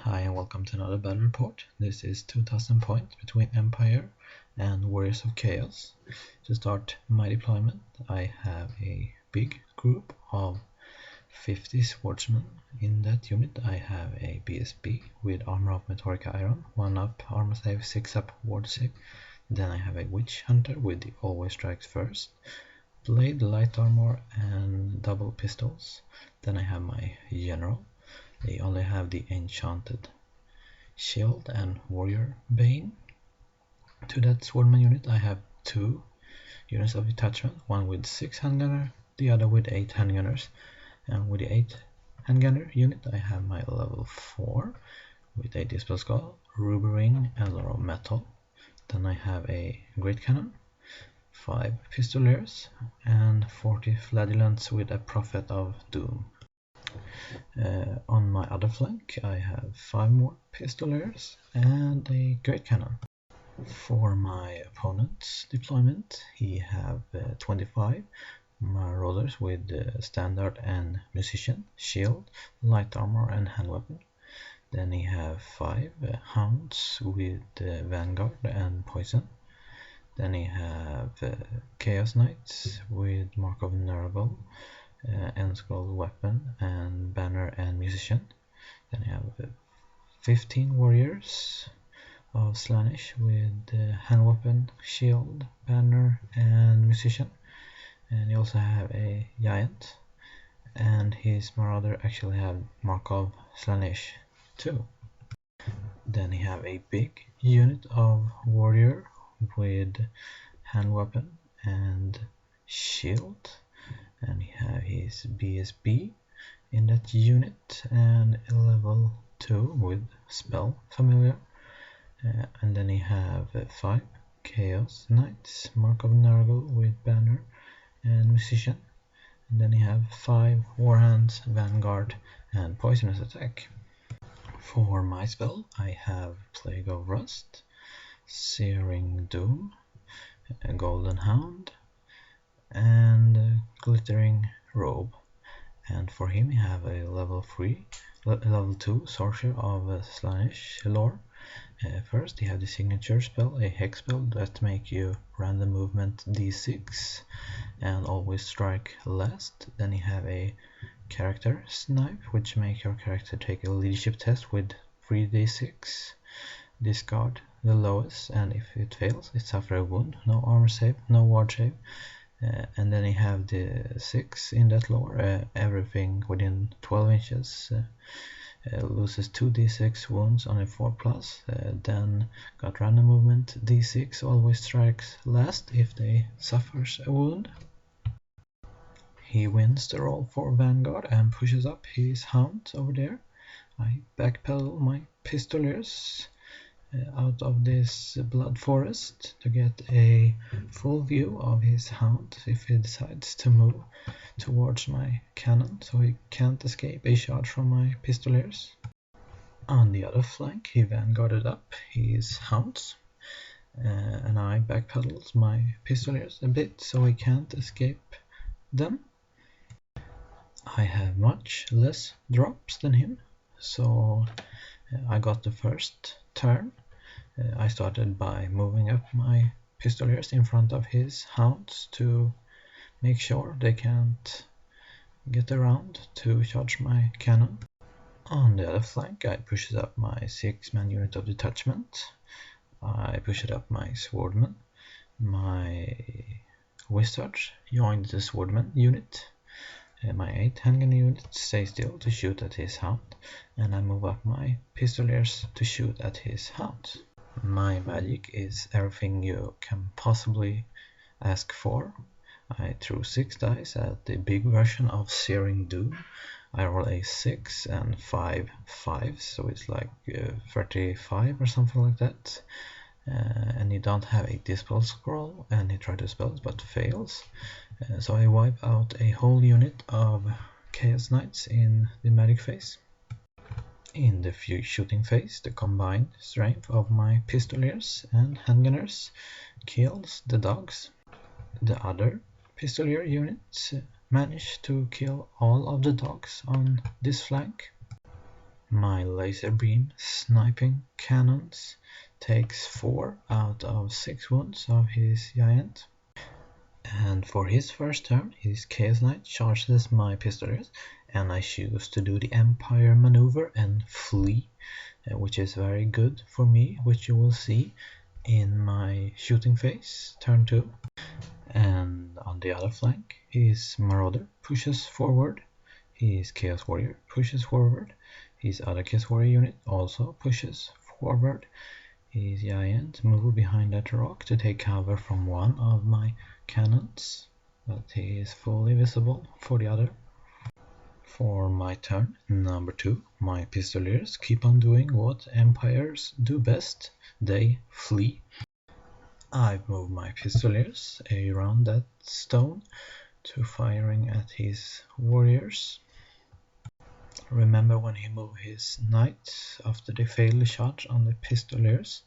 Hi and welcome to another battle report. This is 2000 points between Empire and Warriors of Chaos. To start my deployment, I have a big group of 50 swordsmen. In that unit I have a BSB with armor of metallic iron, 1 up armor save, 6 up ward save. Then I have a witch hunter with the always strikes first, blade, light armor and double pistols. Then I have my general. They only have the enchanted shield and warrior bane. To that swordman unit I have 2 units of detachment, one with 6 handgunner, the other with 8 handgunners. And with the 8 handgunner unit I have my level 4 with a dispel skull, ruby ring and a lot of metal. Then I have a great cannon, 5 pistoliers and 40 flagellants with a prophet of doom. On my other flank I have 5 more pistoliers and a great cannon. For my opponent's deployment he have 25 marauders with standard and musician, shield, light armor and hand weapon. Then he have 5 hounds with vanguard and poison. Then he have chaos knights with mark of venerable, end scroll weapon and banner and musician. Then I have 15 warriors of Slaanesh with hand weapon, shield, banner and musician. And you also have a giant, and his marauder actually have mark of Slaanesh too. Then he have a big unit of warrior with hand weapon and shield, and he have his BSB in that unit and a level 2 with spell familiar. And then he have 5 chaos knights, mark of Nurgle with banner and musician. And then he have 5 warhands, vanguard and poisonous attack. For my spell I have plague of rust, searing doom, a golden hound and glittering robe. And for him we have a level 2 sorcerer of Slaanesh lore. First he have the signature spell, a hex spell that make you random movement d6 and always strike last. Then you have a character snipe which make your character take a leadership test with 3d6, discard the lowest, and if it fails it suffer a wound, no armor save, no ward save. And then you have the 6 in that lore, everything within 12 inches loses 2d6 wounds on a 4+, then got random movement d6, always strikes last if they suffers a wound. He wins the roll for vanguard and pushes up his hound over there. I backpedal my pistoliers out of this blood forest to get a full view of his hound if he decides to move towards my cannon, so he can't escape a shot from my pistoliers. On the other flank he vanguarded up his hounds, and I backpedaled my pistoliers a bit so he can't escape them. I have much less drops than him, so I got the first turn. I started by moving up my pistoliers in front of his hounds to make sure they can't get around to charge my cannon. On the other flank I pushed up my 6-man unit of detachment. I pushed up my swordman. My wizard joined the swordman unit. My 8 handgun unit stay still to shoot at his hound, and I move up my pistoliers to shoot at his hound. My magic is everything you can possibly ask for. I threw 6 dice at the big version of Searing Doom. I roll a 6 and 5 5s, so it's like 35 or something like that. And you don't have a dispel scroll, and he tried to spell it but fails. So I wipe out a whole unit of chaos knights in the magic phase. In the shooting phase, the combined strength of my pistoliers and handgunners kills the dogs. The other pistolier units managed to kill all of the dogs on this flank. My laser beam sniping cannons takes 4 out of 6 wounds of his giant. And for his first turn, his Chaos Knight charges my pistoliers, and I choose to do the Empire maneuver and flee, which is very good for me, which you will see in my shooting phase, turn 2. And on the other flank, his Marauder pushes forward, his Chaos Warrior pushes forward, his other Chaos Warrior unit also pushes forward. His giant move behind that rock to take cover from one of my cannons, but he is fully visible for the other. For my turn, number 2, my pistoliers keep on doing what empires do best, they flee. I move my pistoliers around that stone to firing at his warriors. Remember when he moved his knights after they failed the shot on the pistoliers?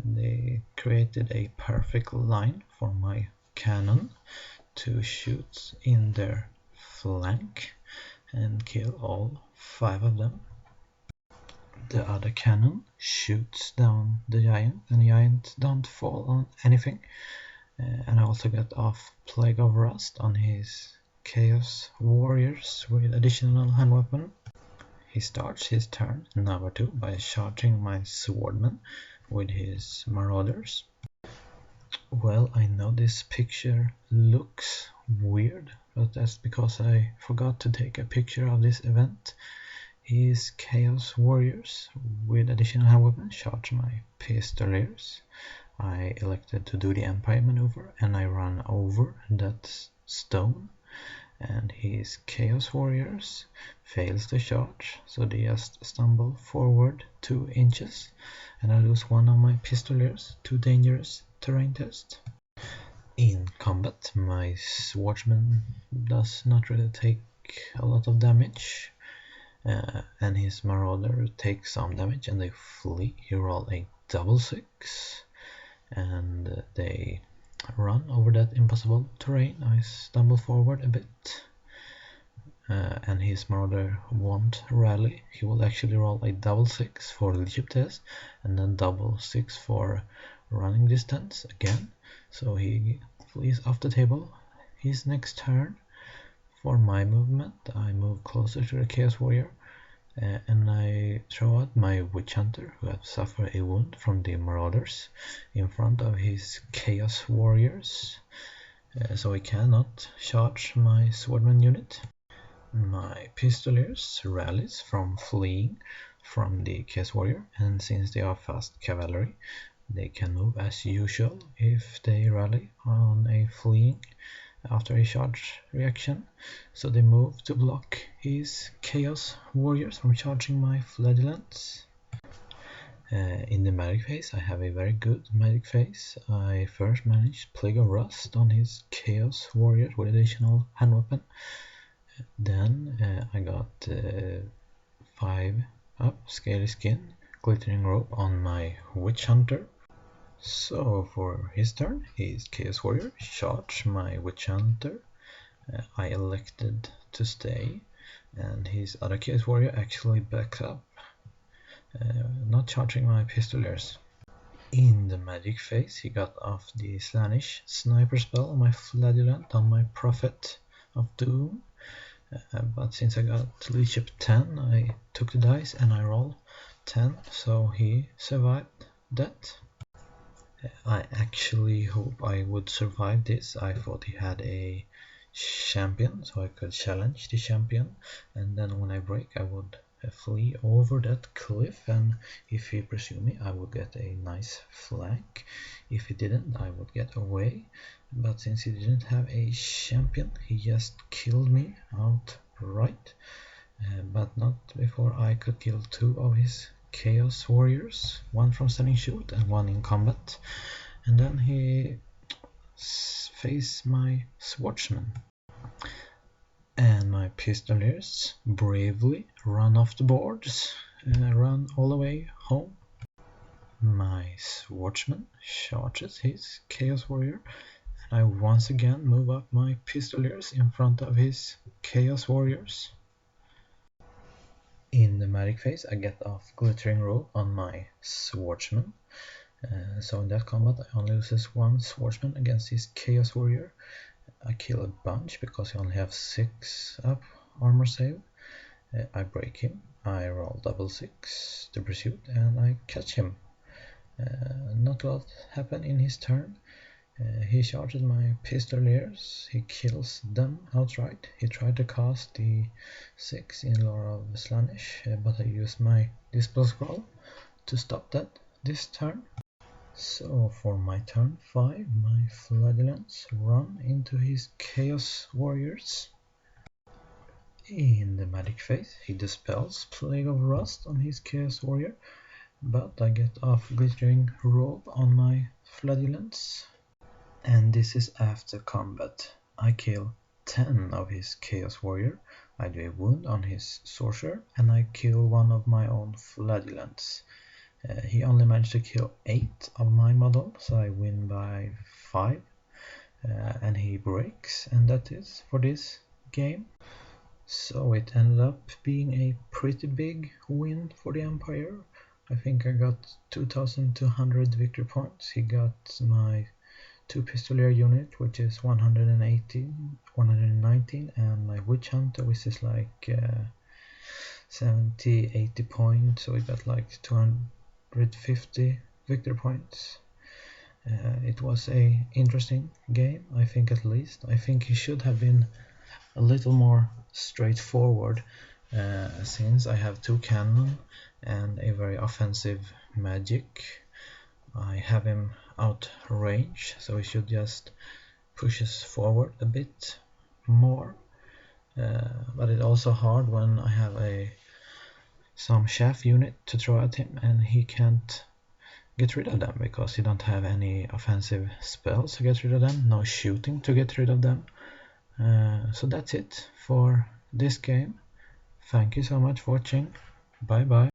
They created a perfect line for my cannon to shoot in their flank and kill all 5 of them. The other cannon shoots down the giant, and the giant don't fall on anything. And I also got off Plague of Rust on his Chaos Warriors with additional hand weapon. He starts his turn, number 2, by charging my Swordman with his Marauders. Well, I know this picture looks weird, but that's because I forgot to take a picture of this event. His Chaos Warriors with additional hand weapon charge my Pistoliers. I elected to do the Empire maneuver and I run over that stone, and his Chaos Warriors fails the charge, so they just stumble forward 2 inches, and I lose one of my Pistoliers to dangerous terrain test. In combat, my Swordsman does not really take a lot of damage, and his Marauder takes some damage and they flee. He roll a double 6, and they run over that impossible terrain. I stumble forward a bit, and his Marauder won't rally. He will actually roll a double 6 for leadership test and then double 6 for running distance again, so he flees off the table. His next turn, for my movement, I move closer to the Chaos Warrior, and I throw out my Witch Hunter, who have suffered a wound from the Marauders, in front of his Chaos Warriors, so he cannot charge my Swordman unit. My Pistoliers rallies from fleeing from the Chaos Warrior, and since they are fast cavalry, they can move as usual if they rally on a fleeing after a charge reaction, so they move to block his Chaos Warriors from charging my Flagellants. In the magic phase, I have a very good magic phase. I first managed Plague of Rust on his Chaos Warriors with additional hand weapon. Then I got 5 up Scaly Skin, Glittering Rope on my Witch Hunter. So for his turn, his Chaos Warrior charged my Witch Hunter. I elected to stay, and his other Chaos Warrior actually backs up, not charging my Pistoliers. In the magic phase, he got off the Slaanesh sniper spell on my Flagellant on my Prophet of Doom, but since I got leadership 10, I took the dice and I rolled 10, so he survived that. I actually hope I would survive this. I thought he had a champion, so I could challenge the champion, and then when I break I would flee over that cliff, and if he pursued me I would get a nice flank. If he didn't, I would get away, but since he didn't have a champion, he just killed me outright, but not before I could kill 2 of his Chaos Warriors, 1 from standing shoot and 1 in combat, and then he faced my Swordsman. And my Pistoliers bravely run off the boards and run all the way home. My Swordsman charges his Chaos Warrior, and I once again move up my Pistoliers in front of his Chaos Warriors. In the magic phase, I get off Glittering Roll on my Swordsman. So in that combat, I only loses one Swordsman against his Chaos Warrior. I kill a bunch because he only has 6 up armor save. I break him. I roll double 6 to pursuit, and I catch him. Not a lot happened in his turn. He charges my Pistoliers, he kills them outright. He tried to cast the 6 in Lore of Slaanesh, but I used my Dispel Scroll to stop that this turn. So for my turn 5, my Flagellants run into his Chaos Warriors. In the magic phase, he dispels Plague of Rust on his Chaos Warrior, but I get off Glittering Robe on my Flagellants. And this is after combat. I kill 10 of his Chaos Warrior, I do a wound on his Sorcerer, and I kill one of my own Flagellants. He only managed to kill 8 of my model, so I win by 5. And he breaks, and that is for this game. So it ended up being a pretty big win for the Empire. I think I got 2200 victory points. He got my 2 Pistolier unit, which is 119, and my Witch Hunter, which is like 70-80 points, so we got like 250 victory points. It was a interesting game, I think. At least I think it should have been a little more straightforward, since I have 2 cannon and a very offensive magic. I have him out range, so he should just push us forward a bit more. But it's also hard when I have some chaff unit to throw at him and he can't get rid of them because he don't have any offensive spells to get rid of them, no shooting to get rid of them. So that's it for this game. Thank you so much for watching. Bye bye.